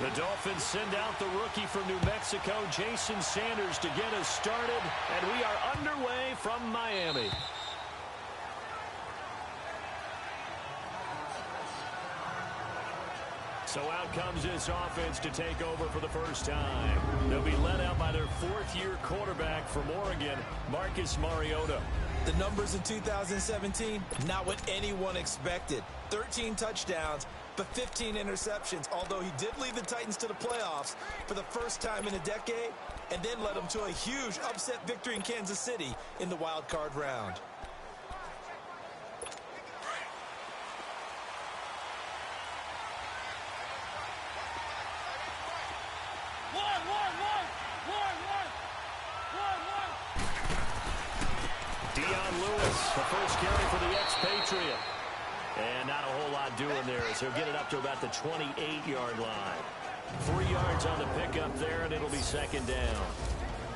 The Dolphins send out the rookie from New Mexico, Jason Sanders, to get us started, and we are underway from Miami. So out comes this offense to take over for the first time. They'll be led out by their fourth-year quarterback from Oregon, Marcus Mariota. The numbers in 2017, not what anyone expected. 13 touchdowns, but 15 interceptions, although he did lead the Titans to the playoffs for the first time in a decade, and then led them to a huge upset victory in Kansas City in the wild card round. The first carry for the expatriate. And not a whole lot doing there as he'll get it up to about the 28-yard line. 3 yards on the pickup there, and it'll be second down.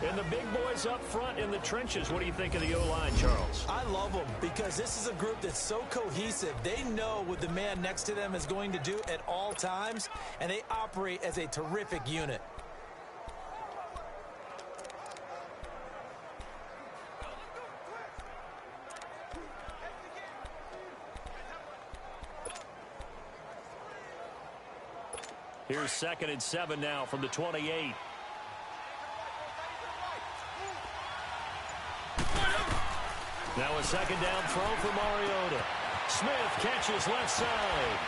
And the big boys up front in the trenches. What do you think of the O-line, Charles? I love them because this is a group that's so cohesive. They know what the man next to them is going to do at all times, and they operate as a terrific unit. Here's 2nd and 7 now from the 28. Now a second down throw for Mariota. Smith catches left side.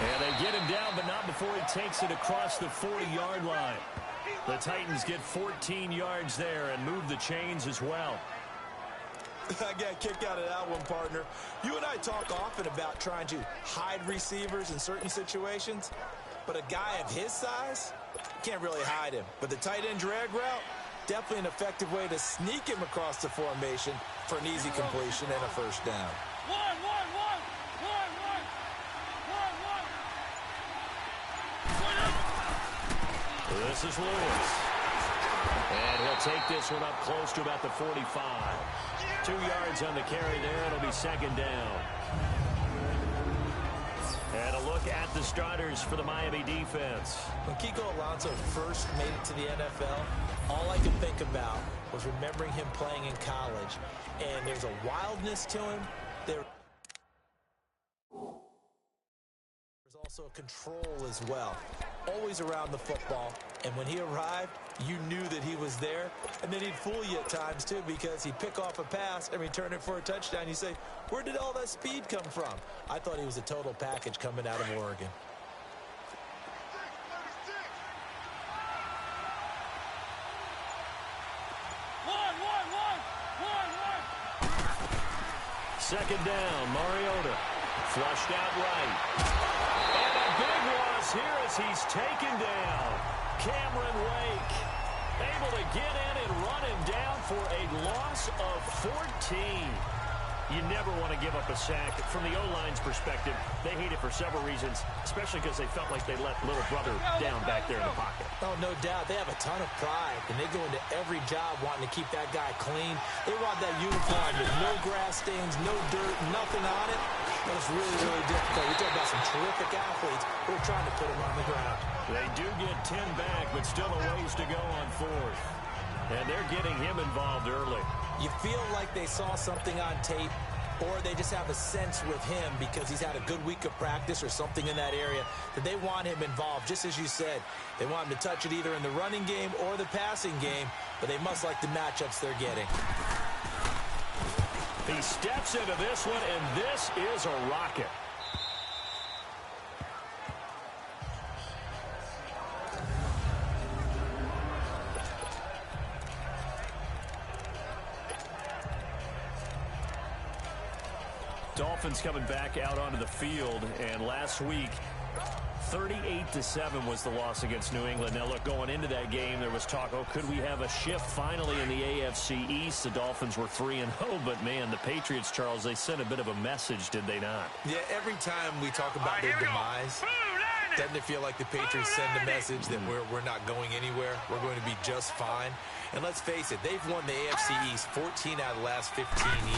And they get him down, but not before he takes it across the 40-yard line. The Titans get 14 yards there and move the chains as well. I got a kick out of that one, partner. You and I talk often about trying to hide receivers in certain situations, but a guy of his size, can't really hide him. But the tight end drag route, definitely an effective way to sneak him across the formation for an easy completion and a first down. This is Lewis. And he'll take this one up close to about the 45. 2 yards on the carry there. It'll be second down. And a look at the starters for the Miami defense. When Kiko Alonso first made it to the NFL, all I could think about was remembering him playing in college. And there's a wildness to him. There's also a control as well. Always around the football. And when he arrived, you knew that he was there. And then he'd fool you at times, too, because he'd pick off a pass and return it for a touchdown. You say, where did all that speed come from? I thought he was a total package coming out of Oregon. Second down, Mariota. Flushed out right. And a big loss here as he's taken down. Cameron Wake able to get in and run him down for a loss of 14. You never want to give up a sack. From the O-line's perspective, they hate it for several reasons, especially because they felt like they let little brother down back there in the pocket. Oh, no doubt. They have a ton of pride, and they go into every job wanting to keep that guy clean. They want that uniform with no grass stains, no dirt, nothing on it. But it's really, really difficult. We talk about some terrific athletes who are trying to put him on the ground. They do get 10 back, but still a ways to go on fourth. And they're getting him involved early. You feel like they saw something on tape, or they just have a sense with him because he's had a good week of practice or something in that area that they want him involved. Just as you said, they want him to touch it either in the running game or the passing game, but they must like the matchups they're getting. He steps into this one, and this is a rocket. Dolphins coming back out onto the field, and last week 38-7 was the loss against New England. Now, look, going into that game, there was talk, oh, could we have a shift finally in the AFC East? The Dolphins were 3-0, but, man, the Patriots, Charles, they sent a bit of a message, did they not? Yeah, every time we talk about their demise, doesn't it feel like the Patriots send a message that we're not going anywhere? We're going to be just fine. And let's face it, they've won the AFC East 14 out of the last 15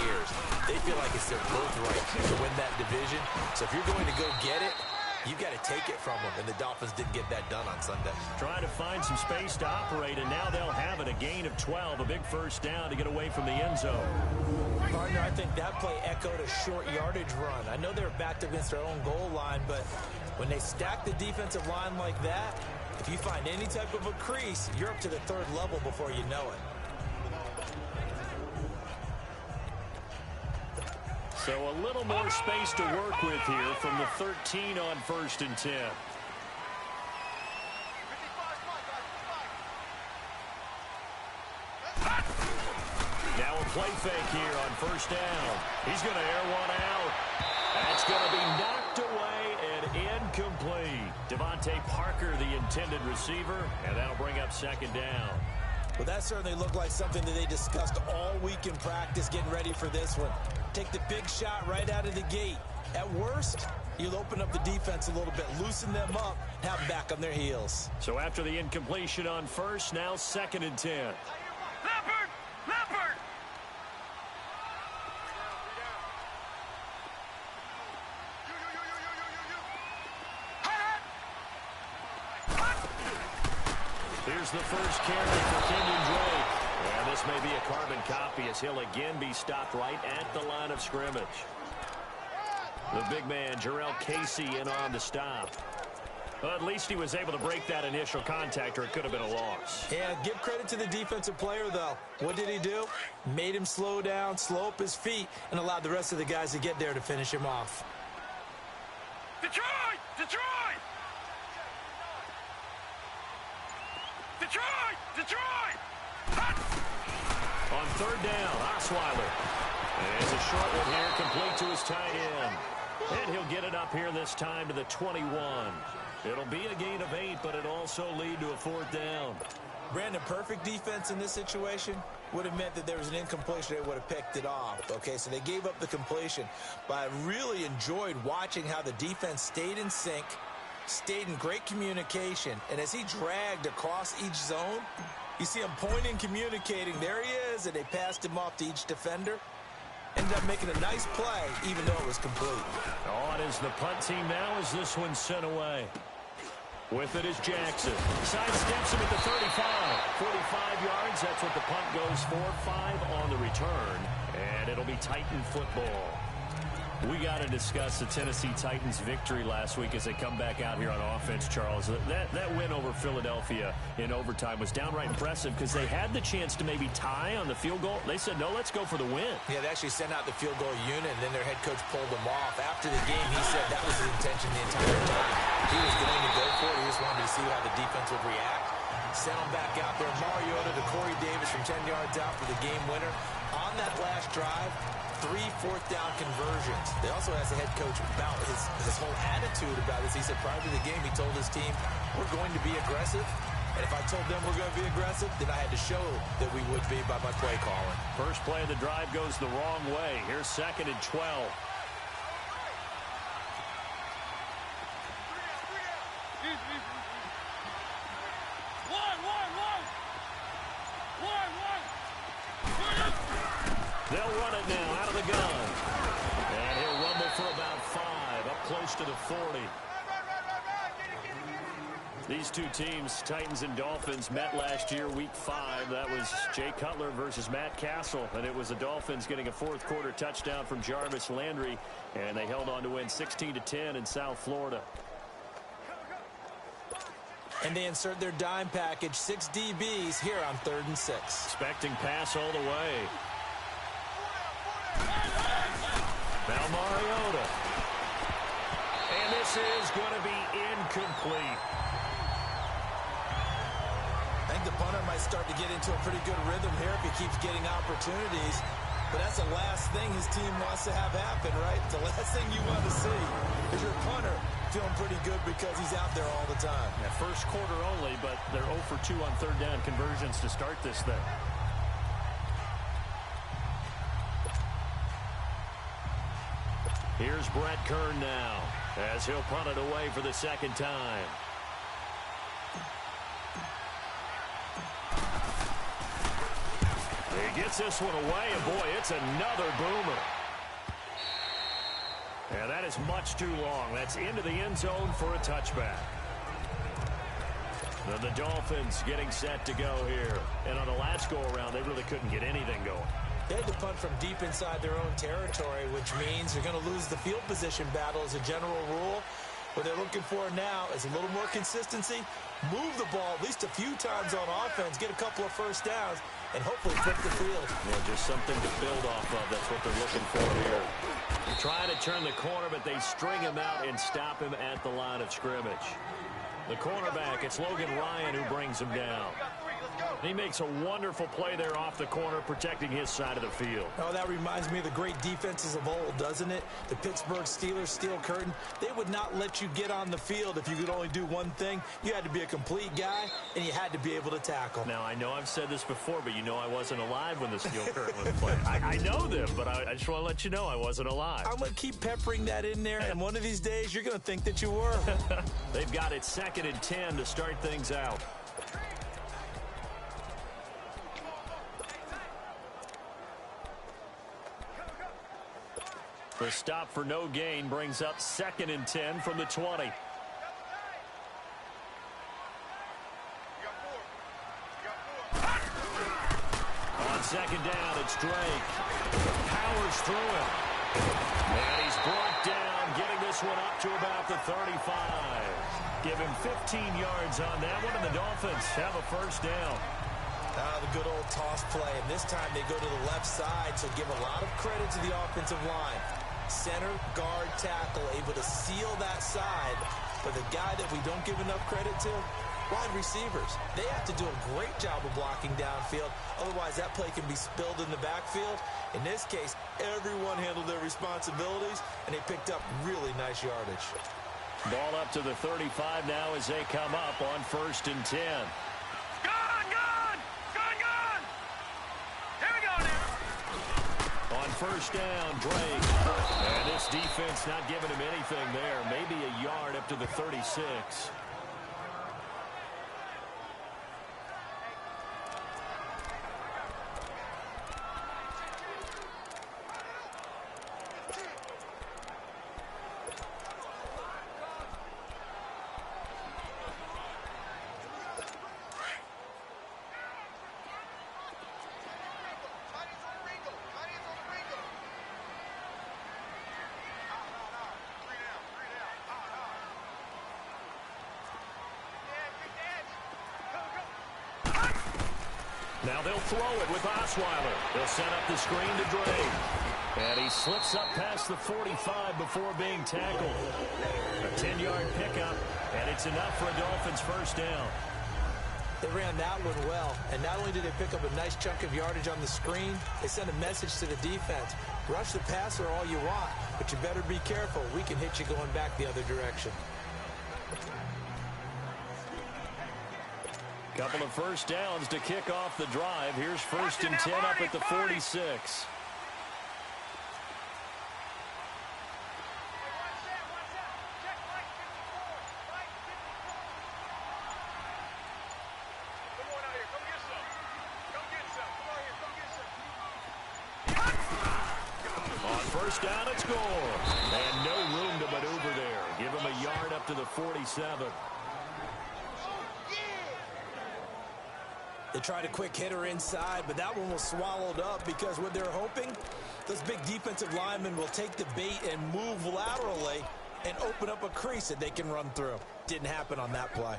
years. They feel like it's their birthright to win that division. So if you're going to go get it, You've got to take it from them, and the Dolphins didn't get that done on Sunday. Trying to find some space to operate, and now they'll have it. A gain of 12, a big first down to get away from the end zone. Partner, I think that play echoed a short yardage run. I know they were backed against their own goal line, but when they stack the defensive line like that, if you find any type of a crease, you're up to the third level before you know it. So a little more space to work with here from the 13 on 1st and 10. Now a play fake here on 1st down. He's going to air one out. That's going to be knocked away and incomplete. Devontae Parker, the intended receiver, and that'll bring up 2nd down. Well, that certainly looked like something that they discussed all week in practice, getting ready for this one. Take the big shot right out of the gate. At worst, you'll open up the defense a little bit, loosen them up, have them back on their heels. So after the incompletion on 1st, now 2nd and 10. Leopard! Leopard! Here's the first carry for Kenyon Drake. And this may be a carbon copy as he'll again be stopped right at the line of scrimmage. The big man, Jarrell Casey, in on the stop. Well, at least he was able to break that initial contact, or it could have been a loss. Yeah, give credit to the defensive player, though. What did he do? Made him slow down, slow up his feet, and allowed the rest of the guys to get there to finish him off. Detroit! Detroit! Detroit! Detroit! On 3rd down, Osweiler. And it's a short one here, complete to his tight end. And he'll get it up here this time to the 21. It'll be a gain of 8, but it'll also lead to a 4th down. Brandon, perfect defense in this situation would have meant that there was an incompletion. They would have picked it off. Okay, so they gave up the completion. But I really enjoyed watching how the defense stayed in sync, stayed in great communication, and as he dragged across each zone, you see him pointing, communicating. There he is, and they passed him off to each defender. Ended up making a nice play, even though it was complete. On is the punt team now as this one's sent away. With it is Jackson. Sidesteps him at the 35. 45 yards, that's what the punt goes for. 5 on the return, and it'll be Titan football. We got to discuss the Tennessee Titans' victory last week as they come back out here on offense, Charles. That win over Philadelphia in overtime was downright impressive because they had the chance to maybe tie on the field goal. They said, no, let's go for the win. Yeah, they actually sent out the field goal unit, and then their head coach pulled them off. After the game, he said that was his intention the entire time. He was going to go for it. He just wanted to see how the defense would react. Sent them back out there. Mariota to Corey Davis from 10 yards out for the game winner. On that last drive, 3 fourth-down conversions. They also asked the head coach about his whole attitude about this. He said prior to the game, he told his team, we're going to be aggressive. And if I told them we're going to be aggressive, then I had to show that we would be by my play calling. First play of the drive goes the wrong way. Here's 2nd and 12. They'll run it now out of the gun. And he'll rumble for about 5, up close to the 40. These two teams, Titans and Dolphins, met last year, week 5. That was Jay Cutler versus Matt Castle. And it was the Dolphins getting a 4th quarter touchdown from Jarvis Landry. And they held on to win 16-10 in South Florida. And they insert their dime package, 6 DBs here on 3rd and 6. Expecting pass all the way. Now Mariota. And this is going to be incomplete. I think the punter might start to get into a pretty good rhythm here if he keeps getting opportunities. But that's the last thing his team wants to have happen, right? It's the last thing you want to see is your punter feeling pretty good because he's out there all the time. Yeah, first quarter only, but they're 0 for 2 on 3rd down conversions to start this thing. Here's Brett Kern now as he'll punt it away for the 2nd time. He gets this one away, and boy, it's another boomer. And that is much too long. That's into the end zone for a touchback. The Dolphins getting set to go here. And on the last go-around, they really couldn't get anything going. They had to punt from deep inside their own territory, which means they're going to lose the field position battle as a general rule. What they're looking for now is a little more consistency, move the ball at least a few times on offense, get a couple of first downs, and hopefully flip the field. Yeah, just something to build off of. That's what they're looking for here. They're trying to turn the corner, but they string him out and stop him at the line of scrimmage. The cornerback, it's Logan Ryan who brings him down. He makes a wonderful play there off the corner, protecting his side of the field. Oh, that reminds me of the great defenses of old, doesn't it? The Pittsburgh Steelers, Steel Curtain, they would not let you get on the field if you could only do one thing. You had to be a complete guy, and you had to be able to tackle. Now, I know I've said this before, but you know I wasn't alive when the Steel Curtain was playing. I know them, but I just want to let you know I wasn't alive. I'm going to keep peppering that in there, and one of these days you're going to think that you were. They've got it 2nd and 10 to start things out. The stop for no gain brings up 2nd and 10 from the 20. On 2nd down, it's Drake. Powers through him. And he's brought down, getting this one up to about the 35. Give him 15 yards on that one, and the Dolphins have a first down. The good old toss play, and this time they go to the left side, so give a lot of credit to the offensive line. Center, guard, tackle, able to seal that side. But the guy that we don't give enough credit to, wide receivers. They have to do a great job of blocking downfield. Otherwise, that play can be spilled in the backfield. In this case, everyone handled their responsibilities, and they picked up really nice yardage. Ball up to the 35 now as they come up on 1st and 10. On 1st down, Drake. And this defense not giving him anything there. Maybe a yard up to the 36. Now they'll throw it with Osweiler. They'll set up the screen to Drake. And he slips up past the 45 before being tackled. A 10-yard pickup, and it's enough for a Dolphins first down. They ran that one well, and not only did they pick up a nice chunk of yardage on the screen, they sent a message to the defense. Rush the passer all you want, but you better be careful. We can hit you going back the other direction. Couple of first downs to kick off the drive. Here's 1st and 10 up at the 46. On 1st down, it's Gore. And no room to maneuver there. Give him a yard up to the 47. They tried a quick hitter inside, but that one was swallowed up because what they're hoping, those big defensive linemen will take the bait and move laterally and open up a crease that they can run through. Didn't happen on that play.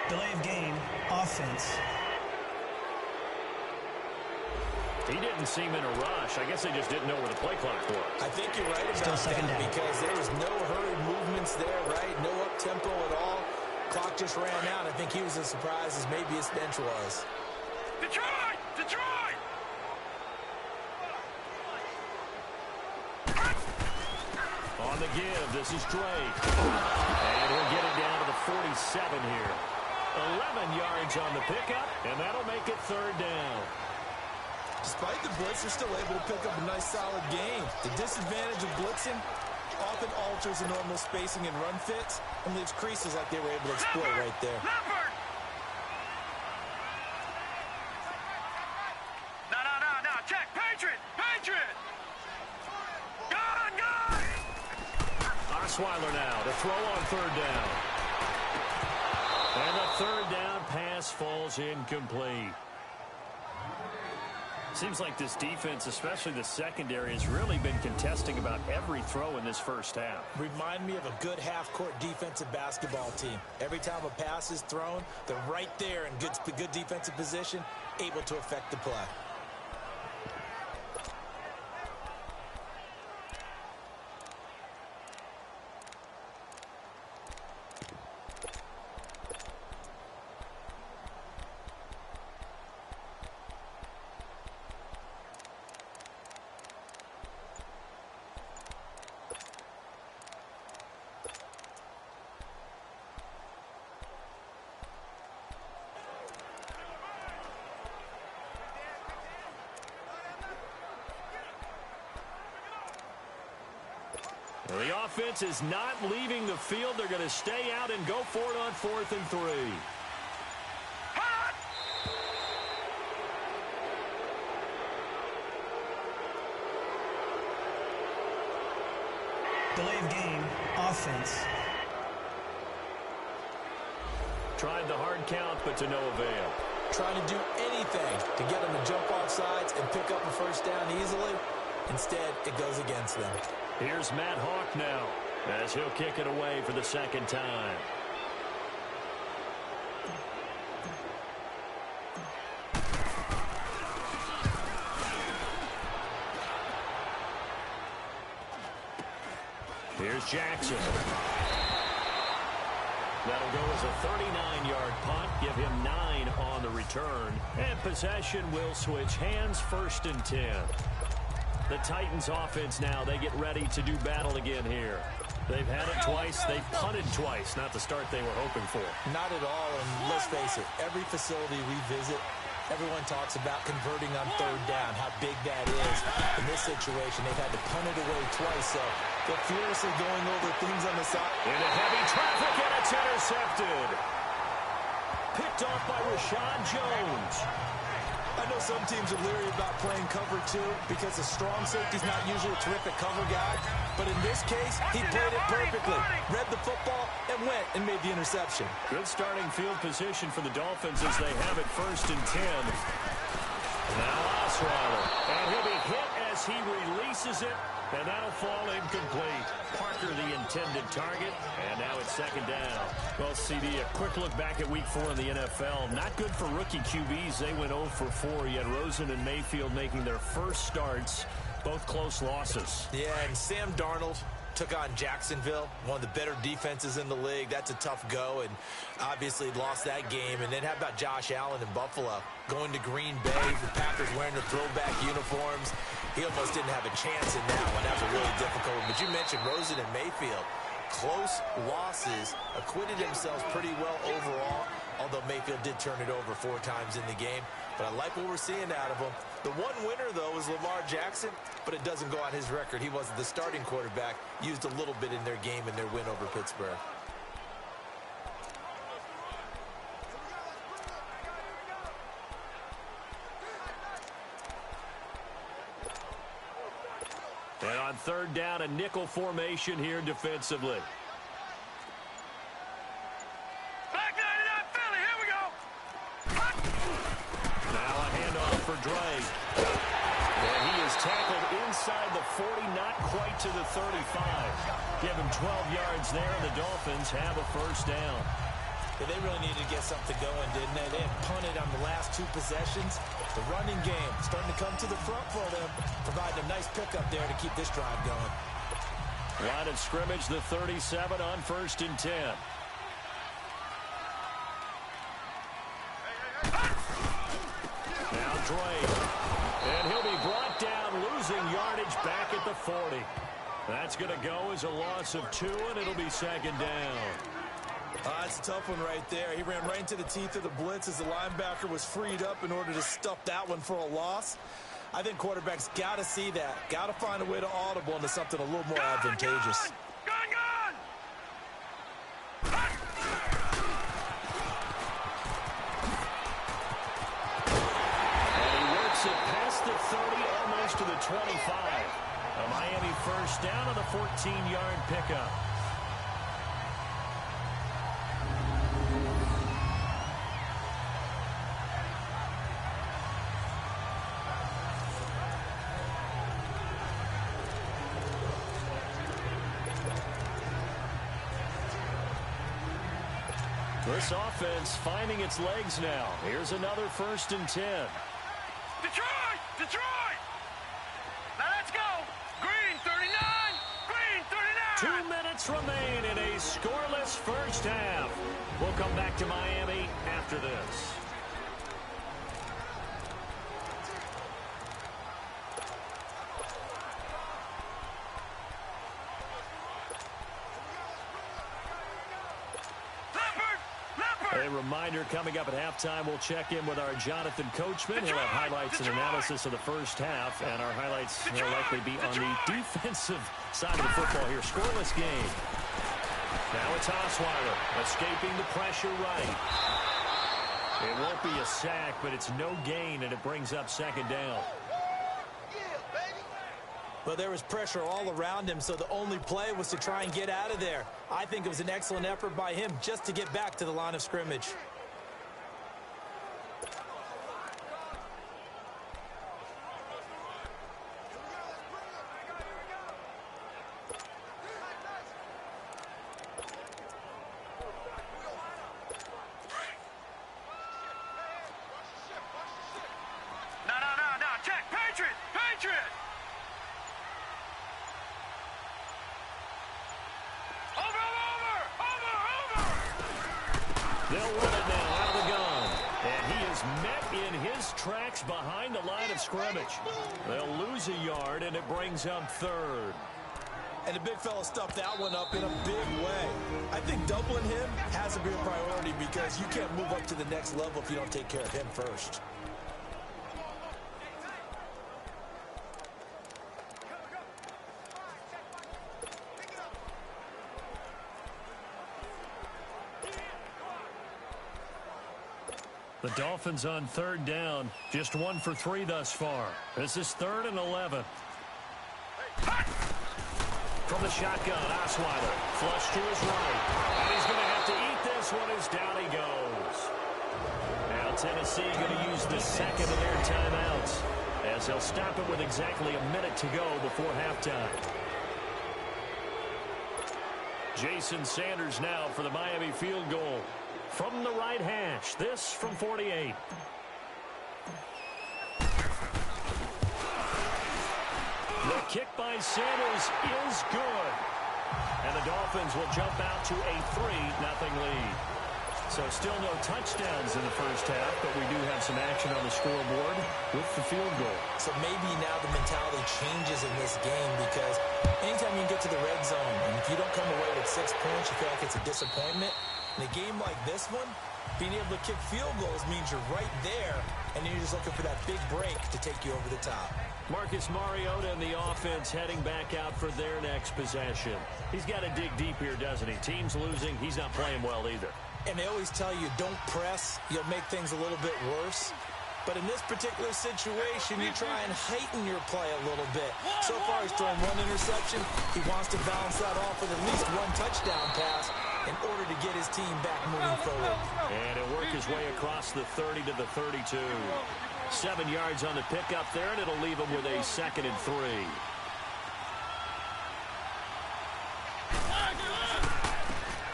Delay of game, offense. He didn't seem in a rush. I guess they just didn't know where the play clock was. I think you're right Still about second that down. because there was no hurried movements there, right? No up-tempo at all. Clock just ran out. I think he was as surprised as maybe his bench was. Detroit! Detroit! On the give. This is Drake. And he'll get it down to the 47 here. 11 yards on the pickup, and that'll make it third down. Despite the blitz, they're still able to pick up a nice, solid gain. The disadvantage of blitzing often alters the normal spacing and run fits and leaves creases like they were able to exploit right there. No. Check. Patriot. Gun. Osweiler now to throw on third down. And the third down pass falls incomplete. Seems like this defense, especially the secondary, has really been contesting about every throw in this first half. Remind me of a good half-court defensive basketball team. Every time a pass is thrown, they're right there in good defensive position, able to affect the play. The offense is not leaving the field. They're going to stay out and go for it on 4th and 3. Delay of game, offense. Tried the hard count, but to no avail. Trying to do anything to get them to jump off sides and pick up a first down easily. Instead, it goes against them. Here's Matt Hawk now as he'll kick it away for the second time. Here's Jackson. That'll go as a 39-yard punt. Give him 9 on the return. And possession will switch hands, 1st and 10. The Titans offense now, they get ready to do battle again here. They've had it twice. They've punted twice. Not the start they were hoping for. Not at all, and let's face it, every facility we visit, everyone talks about converting on third down, how big that is. In this situation, they've had to punt it away twice, so they're furiously going over things on the side. Into heavy traffic, and it's intercepted. Picked off by Rashad Jones. I know some teams are leery about playing cover 2 because the strong safety's not usually a terrific cover guy. But in this case, he played it perfectly. Read the football and went and made the interception. Good starting field position for the Dolphins as they have it 1st and 10. Now Osweiler. And he'll be hit as he releases it. And that'll fall incomplete. Parker the intended target. And now it's 2nd down. Well, CD, a quick look back at Week 4 in the NFL. Not good for rookie QBs. They went 0 for 4. You had Rosen and Mayfield making their first starts. Both close losses. Yeah, and Sam Darnold took on Jacksonville, one of the better defenses in the league. That's a tough go, and obviously lost that game. And then how about Josh Allen in Buffalo? Going to Green Bay, the Packers wearing the throwback uniforms. He almost didn't have a chance in that one. That was a really difficult one. But you mentioned Rosen and Mayfield. Close losses, acquitted themselves pretty well overall, although Mayfield did turn it over 4 times in the game. But I like what we're seeing out of him. The one winner, though, is Lamar Jackson, but it doesn't go on his record. He wasn't the starting quarterback, used a little bit in their game in their win over Pittsburgh. And on 3rd down, a nickel formation here defensively. Back 99 Philly, here we go. Now a handoff for Drake. And he is tackled inside the 40, not quite to the 35. Give him 12 yards there, and the Dolphins have a 1st down. Yeah, they really needed to get something going, didn't they? They had punted on the last 2 possessions. The running game starting to come to the front for them, providing a nice pickup there to keep this drive going. Line of scrimmage, the 37 on 1st and 10. Now Drake. And he'll be brought down, losing yardage back at the 40. That's going to go as a loss of 2, and it'll be second down. That's a tough one right there. He ran right into the teeth of the blitz as the linebacker was freed up in order to stuff that one for a loss. I think quarterbacks got to see that. Got to find a way to audible into something a little more advantageous. Gun! And he works it past the 30, almost to the 25. A Miami first down on the 14-yard pickup. This offense finding its legs now. Here's another 1st and 10. Detroit! Now let's go! Green 39! Green 39! 2 minutes remain in a scoreless first half. We'll come back to Miami after this. A reminder, coming up at halftime, we'll check in with our Jonathan Coachman. He'll have highlights and analysis of the first half, and our highlights will likely be on the defensive side of the football here. Scoreless game. Now it's Osweiler escaping the pressure right. It won't be a sack, but it's no gain, and it brings up second down. But there was pressure all around him, so the only play was to try and get out of there. I think it was an excellent effort by him just to get back to the line of scrimmage. No. Check. Patriot! They'll run it now out of the gun. And he is met in his tracks behind the line of scrimmage. They'll lose a yard, and it brings up 3rd. And the big fella stuffed that one up in a big way. I think doubling him has to be a priority because you can't move up to the next level if you don't take care of him first. The Dolphins on 3rd down. Just 1 for 3 thus far. This is 3rd and 11. From the shotgun, Osweiler. Flush to his right. And he's going to have to eat this one as down he goes. Now Tennessee going to use the second of their timeouts as they'll stop it with exactly a minute to go before halftime. Jason Sanders now for the Miami field goal. From the right hash, this from 48. The kick by Sanders is good. And the Dolphins will jump out to a 3-0 lead. So still no touchdowns in the first half, but we do have some action on the scoreboard with the field goal. So maybe now the mentality changes in this game because anytime you get to the red zone, and if you don't come away with 6 points, you feel like it's a disappointment. In a game like this one, being able to kick field goals means you're right there, and you're just looking for that big break to take you over the top. Marcus Mariota and the offense heading back out for their next possession. He's got to dig deep here, doesn't he? Team's losing. He's not playing well either. And they always tell you, don't press. You'll make things a little bit worse. But in this particular situation, you try and heighten your play a little bit. So far, he's thrown 1 interception. He wants to balance that off with at least 1 touchdown pass in order to get his team back moving forward. And he'll work his way across the 30 to the 32. 7 yards on the pickup there, and it'll leave him with a 2nd and 3.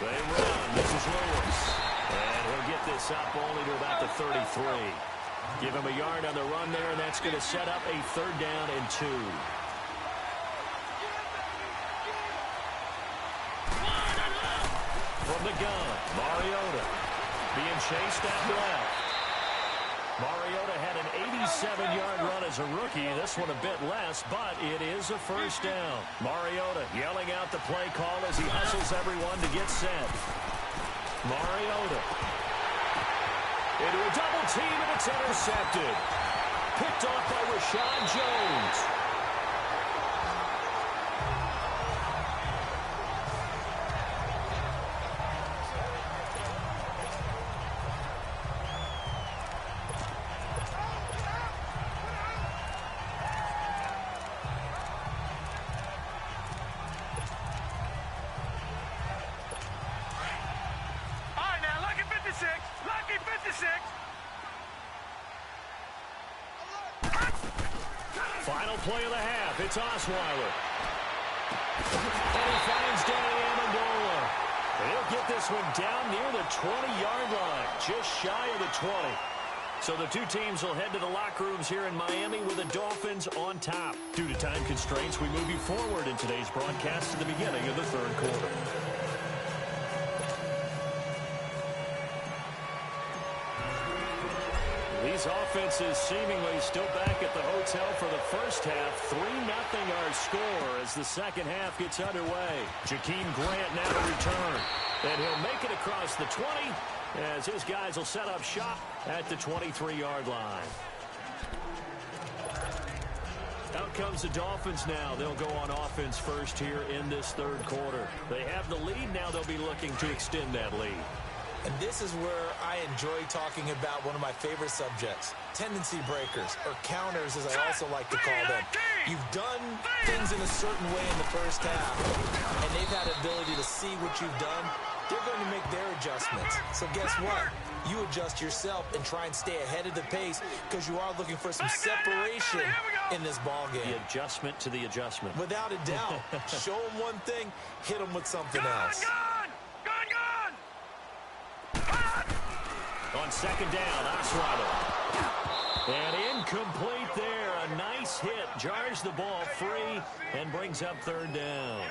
They run. This is Lewis. And he'll get this up only to about the 33. Give him a yard on the run there, and that's going to set up a 3rd down and 2. From the gun, Mariota being chased out left. Mariota had an 87-yard run as a rookie. This one a bit less, but it is a first down. Mariota yelling out the play call as he hustles everyone to get set. Mariota into a double team, and it's intercepted. Picked off by Rashad Jones. Final play of the half. It's Osweiler. And he finds Danny Amendola. And he'll get this one down near the 20-yard line, just shy of the 20. So the two teams will head to the locker rooms here in Miami with the Dolphins on top. Due to time constraints, we move you forward in today's broadcast to the beginning of the third quarter. These offenses seemingly still back at the hotel for the first half. 3-0 our score as the second half gets underway. Jakeem Grant now to return. And he'll make it across the 20 as his guys will set up shop at the 23-yard line. Out comes the Dolphins now. They'll go on offense first here in this third quarter. They have the lead. Now they'll be looking to extend that lead. And this is where I enjoy talking about one of my favorite subjects, tendency breakers, or counters as I also like to call them. You've done things in a certain way in the first half, and they've had ability to see what you've done. They're going to make their adjustments. So guess what? You adjust yourself and try and stay ahead of the pace because you are looking for some separation in this ball game. The adjustment to the adjustment. Without a doubt. Show them one thing, hit them with something else. On second down, Osweiler. And incomplete there. A nice hit. Jars the ball free and brings up third down.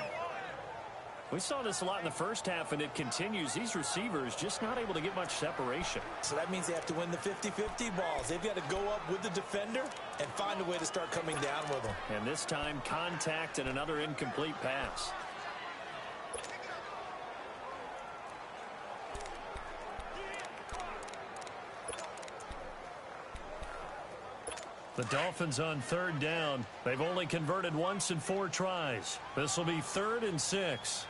We saw this a lot in the first half, and it continues. These receivers just not able to get much separation. So that means they have to win the 50-50 balls. They've got to go up with the defender and find a way to start coming down with them. And this time, contact and another incomplete pass. The Dolphins on third down. They've only converted once in 4 tries. This will be 3rd and 6.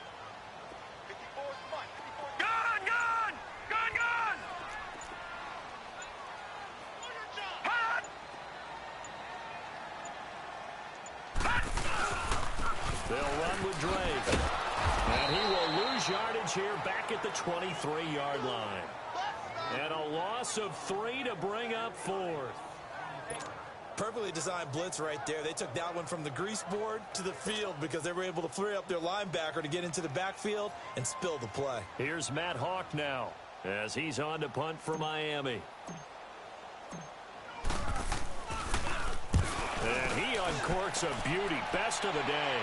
They'll run with Drake. And he will lose yardage here back at the 23-yard line. And a loss of 3 to bring up 4th. Perfectly designed blitz right there. They took that one from the grease board to the field because they were able to free up their linebacker to get into the backfield and spill the play. Here's Matt Hawk now as he's on to punt for Miami. And he uncorks a beauty. Best of the day.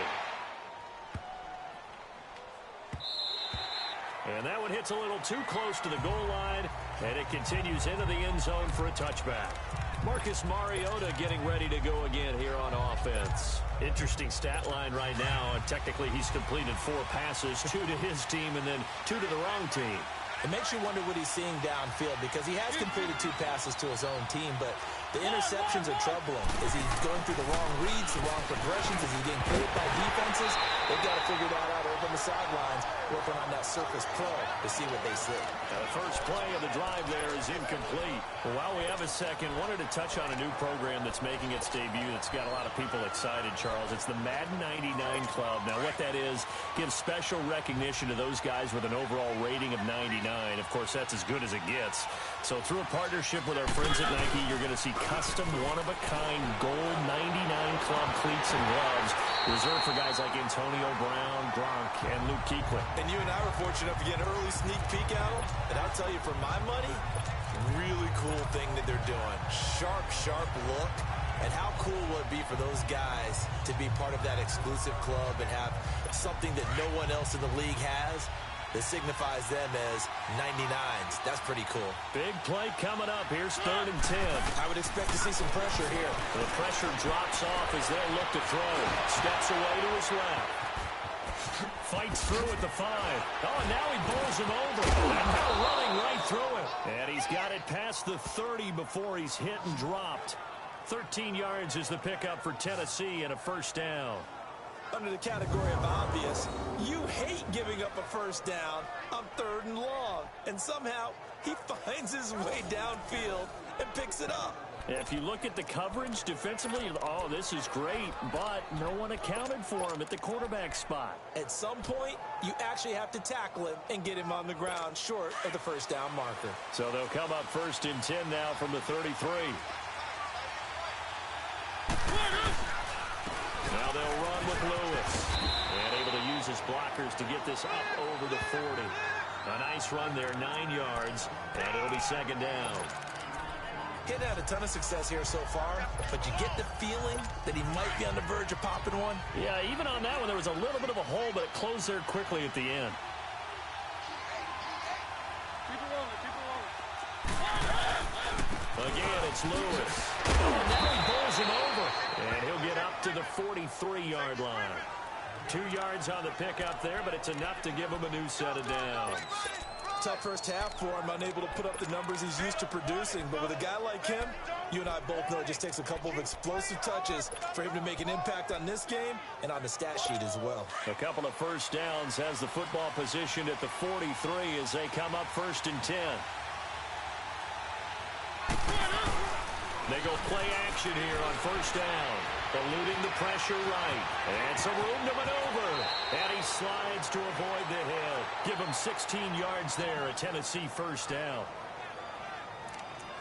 And that one hits a little too close to the goal line, and it continues into the end zone for a touchback. Marcus Mariota getting ready to go again here on offense. Interesting stat line right now. Technically, he's completed 4 passes, 2 to his team and then 2 to the wrong team. It makes you wonder what he's seeing downfield because he has completed 2 passes to his own team, but the interceptions are troubling. Is he going through the wrong reads, the wrong progressions? Is he getting cleared by defenses? They've got to figure that out over on the sidelines, working on that Surface Pro to see what they see. Now the first play of the drive there is incomplete. Well, while we have a second, wanted to touch on a new program that's making its debut that's got a lot of people excited, Charles. It's the Madden 99 Club. Now what that is, gives special recognition to those guys with an overall rating of 99. Of course, that's as good as it gets. So through a partnership with our friends at Nike, you're going to see custom one-of-a-kind gold 99 Club cleats and gloves reserved for guys like Antonio Brown, Gronk, and Luke Kuechly. And you and I were fortunate enough to get an early sneak peek at them. And I'll tell you, for my money, really cool thing that they're doing. Sharp, sharp look. And how cool will it be for those guys to be part of that exclusive club and have something that no one else in the league has? that signifies them as 99s. That's pretty cool. Big play coming up. Here's 3rd and 10. I would expect to see some pressure here. The pressure drops off as they look to throw. Steps away to his left. Fights through at the 5. Oh, and now he bowls him over. And now running right through it. And he's got it past the 30 before he's hit and dropped. 13 yards is the pickup for Tennessee and a 1st down. Under the category of obvious, you hate giving up a 1st down on 3rd and long. And somehow, he finds his way downfield and picks it up. If you look at the coverage defensively, oh, this is great, but no one accounted for him at the quarterback spot. At some point, you actually have to tackle him and get him on the ground short of the 1st down marker. So they'll come up 1st and 10 now from the 33. Now they'll run with Lewis. And able to use his blockers to get this up over the 40. A nice run there, 9 yards, and it'll be 2nd down. Getting had a ton of success here so far, but you get the feeling that he might be on the verge of popping one. Yeah, even on that one, there was a little bit of a hole, but it closed there quickly at the end. Again, it's Lewis. Oh, now he bowls him over. And he'll get up to the 43-yard line. 2 yards on the pickup there, but it's enough to give him a new set of downs. Tough 1st half for him, unable to put up the numbers he's used to producing. But with a guy like him, you and I both know it just takes a couple of explosive touches for him to make an impact on this game and on the stat sheet as well. A couple of 1st downs, has the football positioned at the 43 as they come up 1st and 10. They go play action here on 1st down. Eluding the pressure right. And some room to maneuver. And he slides to avoid the hit. Give him 16 yards there, a Tennessee 1st down.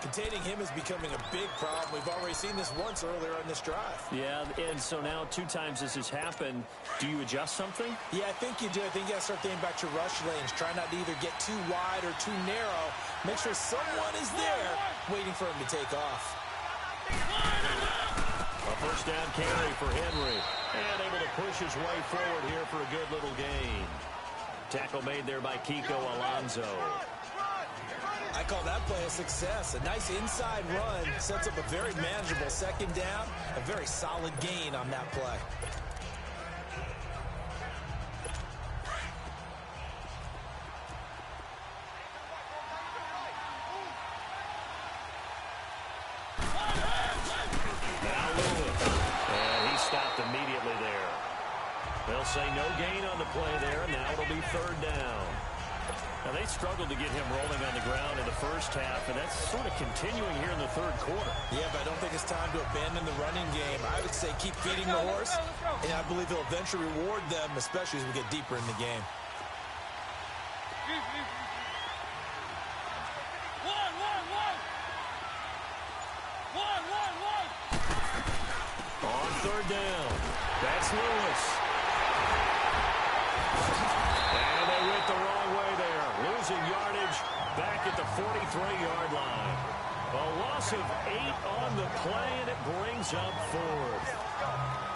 Containing him is becoming a big problem. We've already seen this once earlier on this drive. Yeah, and so now 2 times this has happened. Do you adjust something? Yeah, I think you do. I think you got to start thinking about your rush lanes. Try not to either get too wide or too narrow. Make sure someone is there waiting for him to take off. A 1st down carry for Henry. And able to push his way forward here for a good little gain. Tackle made there by Kiko Alonso. I call that play a success. A nice inside run sets up a very manageable 2nd down. A very solid gain on that play. Now Lewis. And he stopped immediately there. They'll say no gain on the play there, and now it'll be 3rd down. Now, they struggled to get him rolling on the ground in the 1st half, and that's sort of continuing here in the 3rd quarter. Yeah, but I don't think it's time to abandon the running game. I would say keep feeding the horse, and I believe he'll eventually reward them, especially as we get deeper in the game. On 3rd down, that's Lewis. And they went the wrong way there. Losing yardage back at the 43-yard line. A loss of 8 on the play, and it brings up 4th.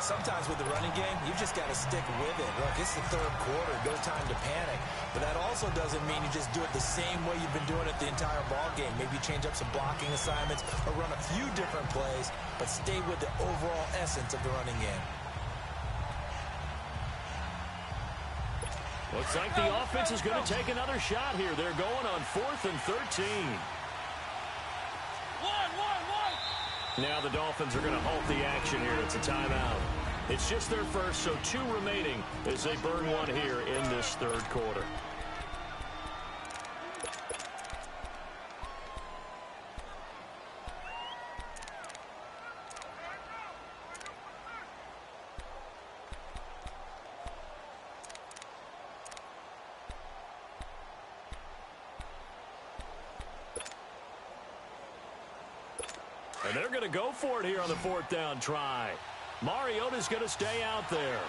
Sometimes with the running game, you've just got to stick with it. Look, it's the 3rd quarter, no time to panic. But that also doesn't mean you just do it the same way you've been doing it the entire ball game. Maybe change up some blocking assignments or run a few different plays, but stay with the overall essence of the running game. Looks like the offense is going to take another shot here. They're going on 4th and 13. Now the Dolphins are going to halt the action here. It's a timeout. It's just their first, so 2 remaining as they burn one here in this 3rd quarter. And they're going to go for it here on the 4th down try. Mariota's going to stay out there.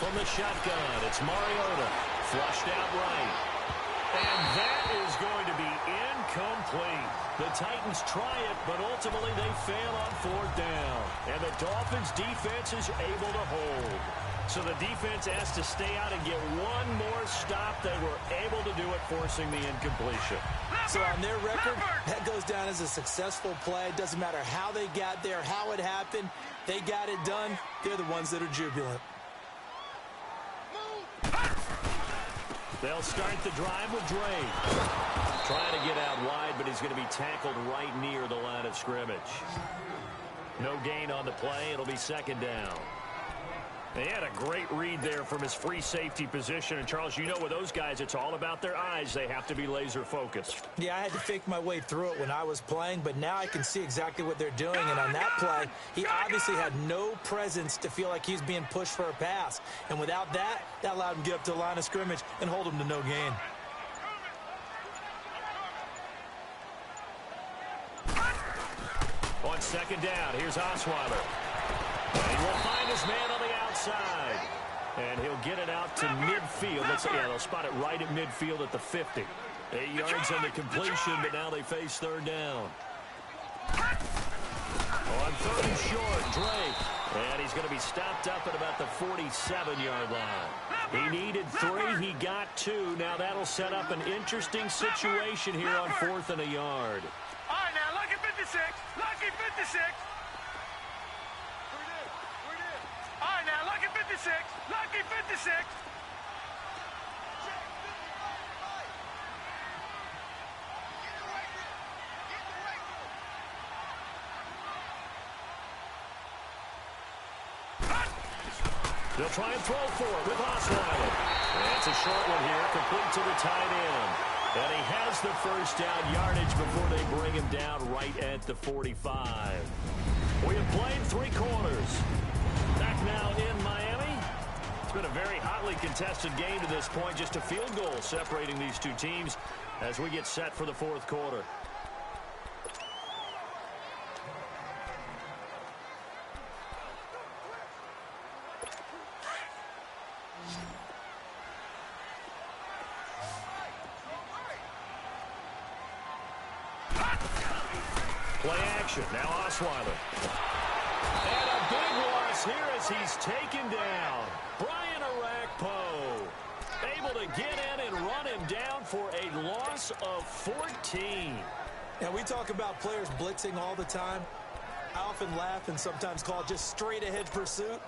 from the shotgun. It's Mariota. Flushed out right. And that is going to be incomplete. The Titans try it, but ultimately they fail on fourth down. And the Dolphins' defense is able to hold. So the defense has to stay out and get one more stop. They were able to do it, forcing the incompletion. So on their record, that goes down as a successful play. It doesn't matter how they got there, how it happened. They got it done. They're the ones that are jubilant. They'll start the drive with Drake. Trying to get out wide, but he's going to be tackled right near the line of scrimmage. No gain on the play. It'll be second down. They had a great read there from his free safety position. And, Charles, you know with those guys, it's all about their eyes. They have to be laser-focused. Yeah, I had to fake my way through it when I was playing, but now I can see exactly what they're doing. And on that play, he obviously had no presence to feel like he's being pushed for a pass. And without that, that allowed him to get up to the line of scrimmage and hold him to no gain. On second down, here's Osweiler. And he will find his man on the outside. And he'll get it out to midfield. They'll spot it right at midfield at the 50. 8 yards on the completion, but now they face third down. On third and short, Drake. And he's going to be stopped up at about the 47-yard line. He needed 3. He got 2. Now that'll set up an interesting situation here on fourth and a yard. All right, now, lucky 56. Lucky 56. All right, now, lucky 56. Lucky 56. They'll try and throw for it with Osweiler. That's a short one here, complete to the tight end. And he has the first down yardage before they bring him down right at the 45. We have played 3 quarters. Back now in Miami. It's been a very hotly contested game to this point. Just a field goal separating these two teams as we get set for the fourth quarter. Play action. Now Osweiler. And a big loss here as he's taken down. Brian Arakpo able to get in and run him down for a loss of 14. And we talk about players blitzing all the time. I often laugh and sometimes call it just straight ahead pursuit.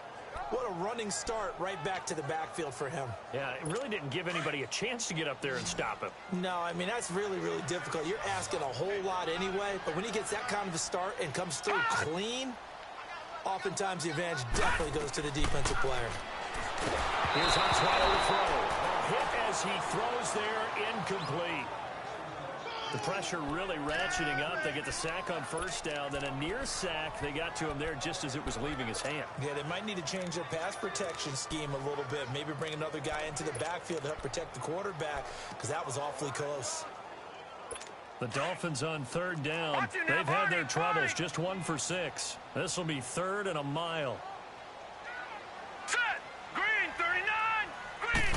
What a running start right back to the backfield for him. Yeah, it really didn't give anybody a chance to get up there and stop him. No, I mean, that's really, really difficult. You're asking a whole lot anyway, but when he gets that kind of a start and comes through clean, oftentimes the advantage definitely goes to the defensive player. Here's Osweiler to throw. A hit as he throws there, incomplete. The pressure really ratcheting up. They get the sack on first down, then a near sack. They got to him there just as it was leaving his hand. Yeah, they might need to change their pass protection scheme a little bit. Maybe bring another guy into the backfield to help protect the quarterback, because that was awfully close. The Dolphins on third down. They've had their troubles, just 1 for 6. This will be third and a mile. Set. Green, 39. Green.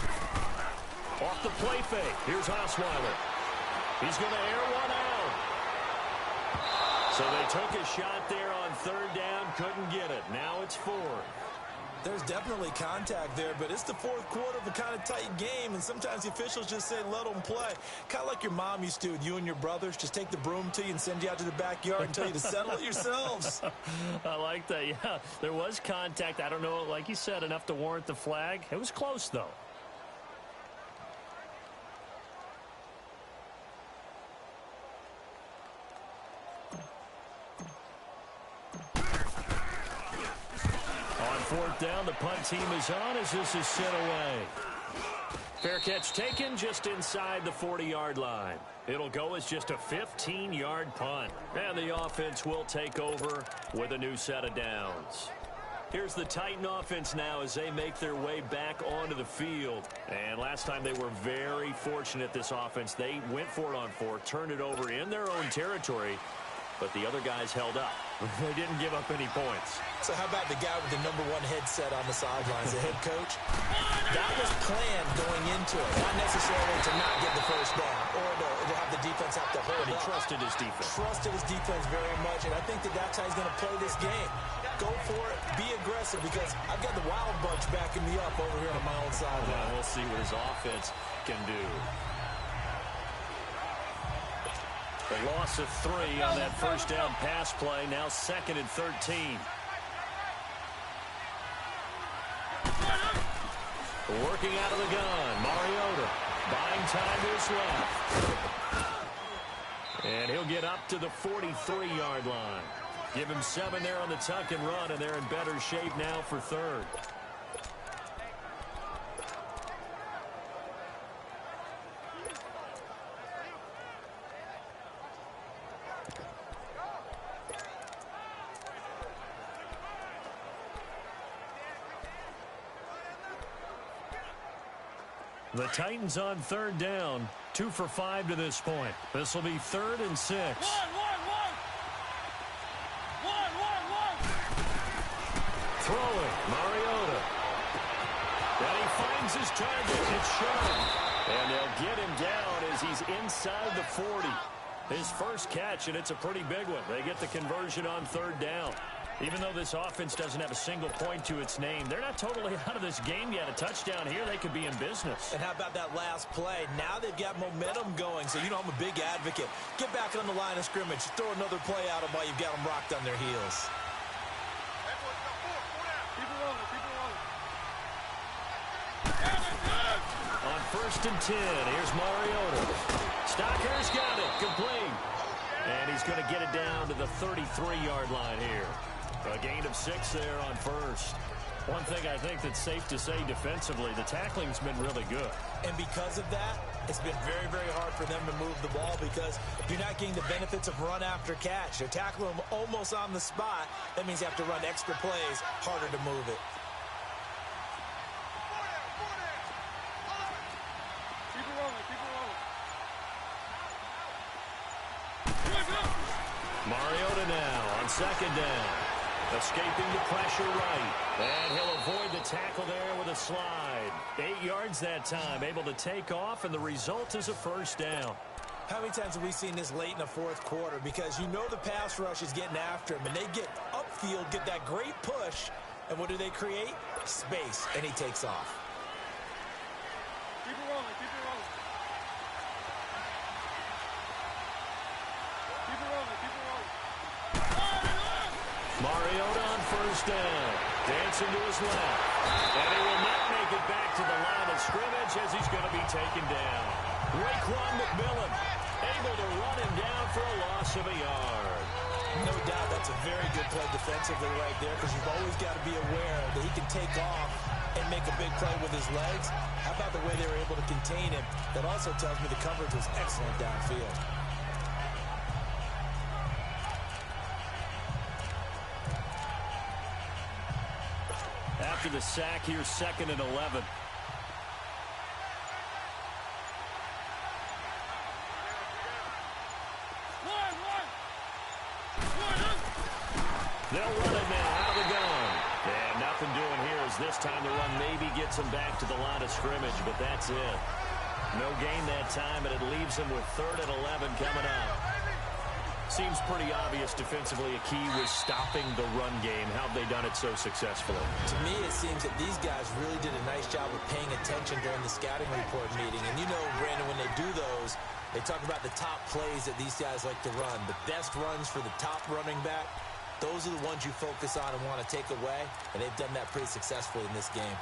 Off the play fake. Here's Osweiler. He's going to air one out. So they took a shot there on third down, couldn't get it. Now it's 4. There's definitely contact there, but it's the fourth quarter of a kind of tight game, and sometimes the officials just say, let them play. Kind of like your mom used to with you and your brothers. Just take the broom to you and send you out to the backyard and tell you to settle it yourselves. I like that, yeah. There was contact. I don't know, like you said, enough to warrant the flag. It was close, though. Fourth down, the punt team is on as this is sent away. Fair catch taken just inside the 40-yard line. It'll go as just a 15-yard punt. And the offense will take over with a new set of downs. Here's the Titan offense now as they make their way back onto the field. And last time they were very fortunate, this offense. They went for it on 4, turned it over in their own territory. but the other guys held up. They didn't give up any points. So how about the guy with the #1 headset on the sidelines, the head coach? That was planned going into it, not necessarily to not get the first down or to have the defense have to hold He up. trusted his defense. Trusted his defense very much, and I think that's how he's going to play this game. Go for it, be aggressive, because I've got the wild bunch backing me up over here on my own sideline. Well, we'll see what his offense can do. A loss of 3 on that first down pass play. Now 2nd and 13. Working out of the gun, Mariota buying time to his left. And he'll get up to the 43-yard line. Give him 7 there on the tuck and run, and they're in better shape now for 3rd. The Titans on 3rd down, 2 for 5 to this point. This will be 3rd and 6. Throwing, Mariota. And he finds his target. It's short. And they'll get him down as he's inside the 40. His first catch, and it's a pretty big one. They get the conversion on 3rd down. Even though this offense doesn't have a single point to its name, they're not totally out of this game yet. A touchdown here, they could be in business. And how about that last play? Now they've got momentum going, so you know I'm a big advocate. Get back on the line of scrimmage. Throw another play out of while you've got them rocked on their heels. On 1st and 10, here's Mariota. Stocker's got it, complete. And he's going to get it down to the 33-yard line here. A gain of 6 there on 1st. One thing I think that's safe to say defensively, the tackling's been really good. And because of that, it's been very, very hard for them to move the ball because you're not getting the benefits of run after catch. They're tackling them almost on the spot. That means you have to run extra plays, harder to move it. Mariota now on 2nd down. Escaping the pressure right. And he'll avoid the tackle there with a slide. 8 yards that time. Able to take off, and the result is a 1st down. How many times have we seen this late in the 4th quarter? Because you know the pass rush is getting after him, and they get upfield, get that great push, and what do they create? Space, and he takes off. Keep it rolling, keep it rolling. Keep it rolling, keep it rolling. Mariota on 1st down. Dancing to his left. And he will not make it back to the line of scrimmage as he's going to be taken down. Raekwon McMillan able to run him down for a loss of a yard. No doubt that's a very good play defensively right there because you've always got to be aware that he can take off and make a big play with his legs. How about the way they were able to contain him? That also tells me the coverage was excellent downfield. After the sack, here's 2nd and 11. They'll run it now out of the gun. And nothing doing here as this time the run maybe gets them back to the line of scrimmage, but that's it. No gain that time, and it leaves them with 3rd and 11 coming up. Seems pretty obvious defensively a key was stopping the run game. How have they done it so successfully? To me, it seems that these guys really did a nice job of paying attention during the scouting report meeting. And you know, Brandon, when they do those, they talk about the top plays that these guys like to run. The best runs for the top running back, those are the ones you focus on and want to take away. And they've done that pretty successfully in this game.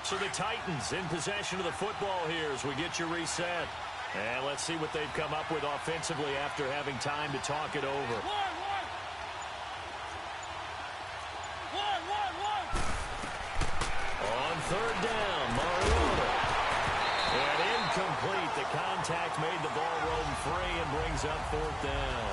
So the Titans in possession of the football here as we get you reset. And let's see what they've come up with offensively after having time to talk it over. On 3rd down, Mariota. And incomplete. The contact made the ball roam free and brings up 4th down.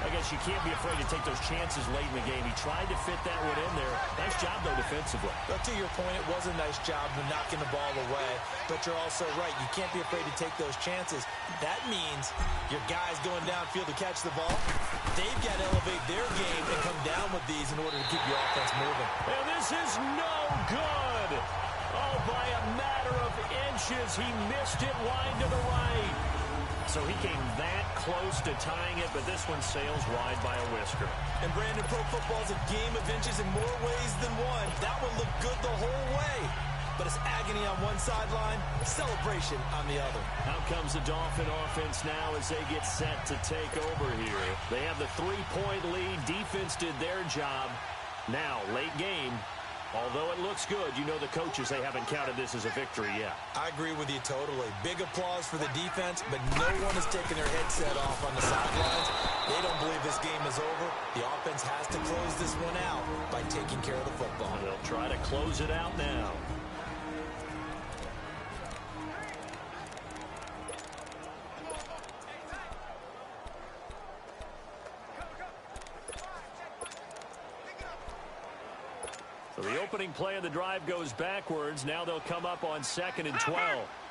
Like I guess you can't be afraid to take those chances late in the game. He tried to fit that one in there. Nice job, though, defensively. But to your point, it was a nice job of knocking the ball away. But you're also right. You can't be afraid to take those chances. That means your guys going downfield to catch the ball, they've got to elevate their game and come down with these in order to keep your offense moving. And this is no good. Oh, by a matter of inches, he missed it wide to the right. So he came that close to tying it, but this one sails wide by a whisker. And Brandon, pro football is a game of inches in more ways than one. That one looked good the whole way. But it's agony on one sideline, celebration on the other. Out comes the Dolphin offense now as they get set to take over here. They have the 3-point lead. Defense did their job. Now, late game. Although it looks good, you know the coaches, they haven't counted this as a victory yet. I agree with you totally. Big applause for the defense, but no one is taking their headset off on the sidelines. They don't believe this game is over. The offense has to close this one out by taking care of the football. They'll try to close it out now. So the opening play of the drive goes backwards. Now they'll come up on 2nd and 12.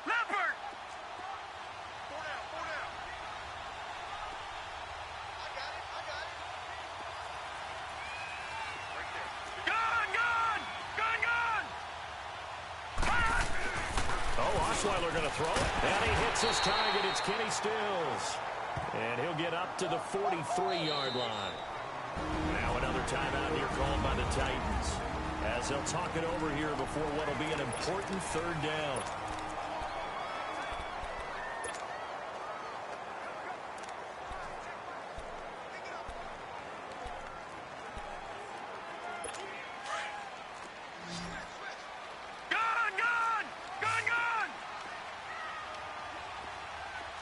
Leopard! Osweiler going to throw it. And he hits his target. It's Kenny Stills. And he'll get up to the 43-yard line. Now another timeout here called by the Titans, as they'll talk it over here before what will be an important 3rd down.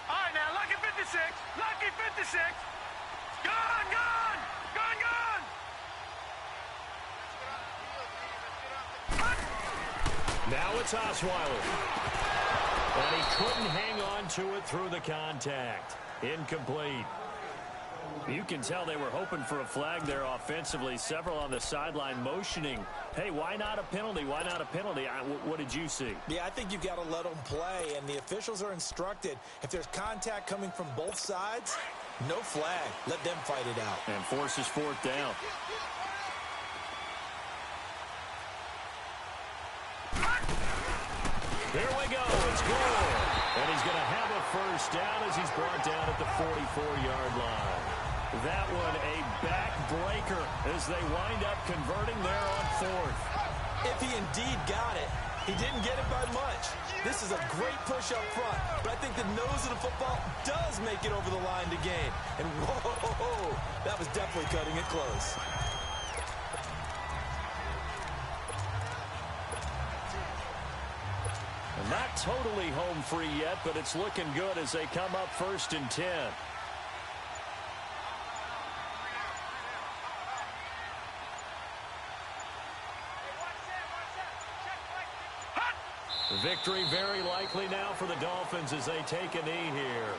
All right, now, lucky 56. Lucky 56. Gun! Now it's Osweiler. And he couldn't hang on to it through the contact. Incomplete. You can tell they were hoping for a flag there offensively. Several on the sideline motioning. Hey, why not a penalty? Why not a penalty? What did you see? Yeah, I think you've got to let them play, and the officials are instructed. If there's contact coming from both sides, no flag. Let them fight it out. And forces 4th down. Here we go. It's good. And he's going to have a 1st down as he's brought down at the 44-yard line. That one a backbreaker as they wind up converting there on 4th. If he indeed got it, he didn't get it by much. This is a great push up front, but I think the nose of the football does make it over the line to gain. And whoa, that was definitely cutting it close. Not totally home free yet, but it's looking good as they come up 1st and 10. Victory very likely now for the Dolphins as they take a knee here.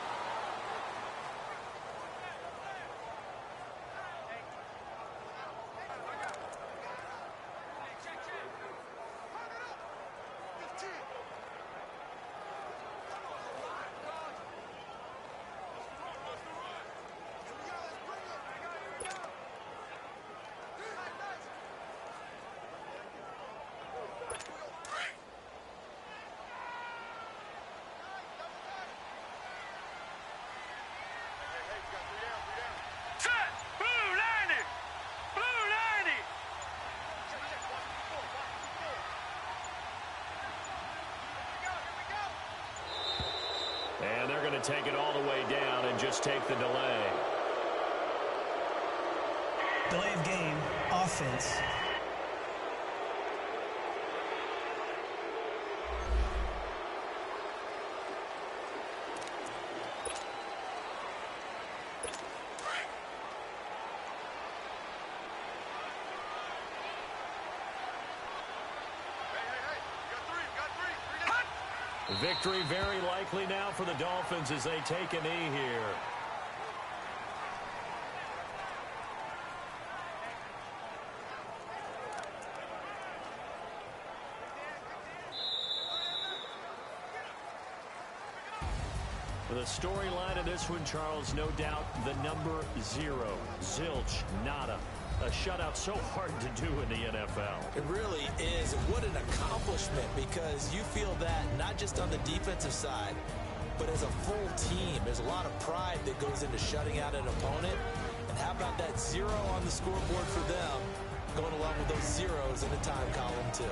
And they're going to take it all the way down and just take the delay. Delay of game, offense. Victory very likely now for the Dolphins as they take a knee here. The storyline of this one, Charles, no doubt the number 0. Zilch, nada. A shutout so hard to do in the NFL. It really is. What an accomplishment, because you feel that not just on the defensive side, but as a full team. There's a lot of pride that goes into shutting out an opponent. And how about that 0 on the scoreboard for them, going along with those zeros in the time column, too.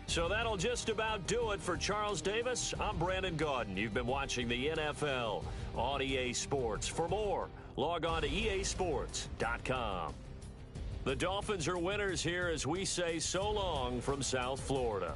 So that'll just about do it for Charles Davis. I'm Brandon Gaudin. You've been watching the NFL on EA Sports. For more, log on to easports.com. The Dolphins are winners here as we say so long from South Florida.